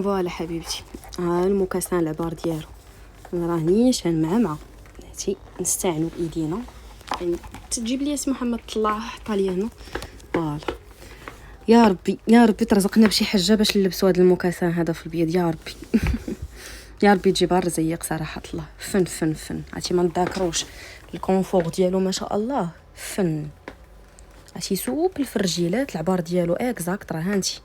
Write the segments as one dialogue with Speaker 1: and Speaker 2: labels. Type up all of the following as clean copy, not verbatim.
Speaker 1: فوالا حبيبتي، ها المكاسان العبار ديالو راه نيشان معمعه. بلاتي نستعينوا بايدينا، يعني تجيب لي اسم محمد طلع حطها لي هنا. فوالا يا ربي يا ربي ترزقنا بشي حجه باش نلبسوا هذا المكاسان هذا في البيض يا ربي. يا ربي تجيبها الرزيق صراحه الله. فن فن فن، عرفتي ما نذاكروش الكونفور ديالو ما شاء الله. فن عرفتي سوبل في الرجيلات، العبار ديالو اكزاكت راه هانتي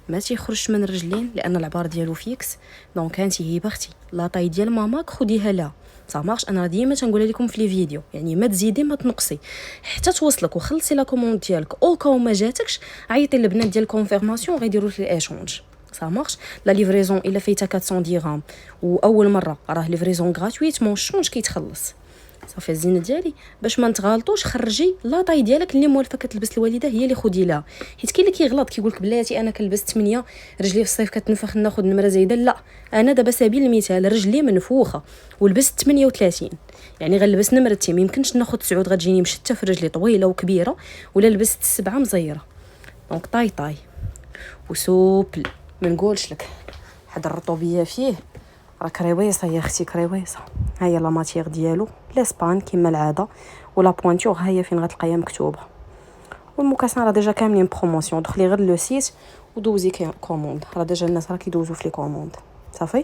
Speaker 1: ما تيخرجش من الرجلين لان العبار ديالو فيكس. دونك هانتي هبه اختي لا طاي ديال ماماك خديها لها صا مارش. انا ديما تنقولها لكم في لي فيديو، يعني ما تزيدي ما تنقصي حتى توصلك وخلصي لا كوموند ديالك. او كاو ما جاتكش عيطي للبنات ديال كونفيرماسيون غيديروا لك الايشونج صا مارش. لا ليفريزون الا فايته 400 درهم واول مره راه ليفريزون غراتويتمون الشونج كيتخلص صافي. الزينه ديالي باش ما نتغالطوش خرجي لا طاي ديالك اللي موالفه كتلبس الوالده هي اللي خدي لها. حيت كاين اللي كيغلط كيقول لك بلاتي انا كنلبس 8 رجلي في الصيف كتنفخ ناخذ نمره زايده. لا انا دابا سبيل المثال رجلي منفوخه ولبست 38 يعني غنلبس نمرتي. ما يمكنش ناخذ 9 غتجيني مشته في رجلي طويله وكبيره، ولا لبست 7 مزيره. دونك طاي طاي وسوبل ما نقولش لك حد الرطوبيه فيه راه كريويصه يا اختي كريويصه. ها هي لا ماتيير ديالو لاسبان كما العاده، ولا بوينتور ها هي فين غتلقايها مكتوبه. والمكاسان راه ديجا كاملين بروموسيون. دخلي غير لو سيت ودوزي كوموند، راه ديجا الناس راه كيدوزو في لي كوموند صافي.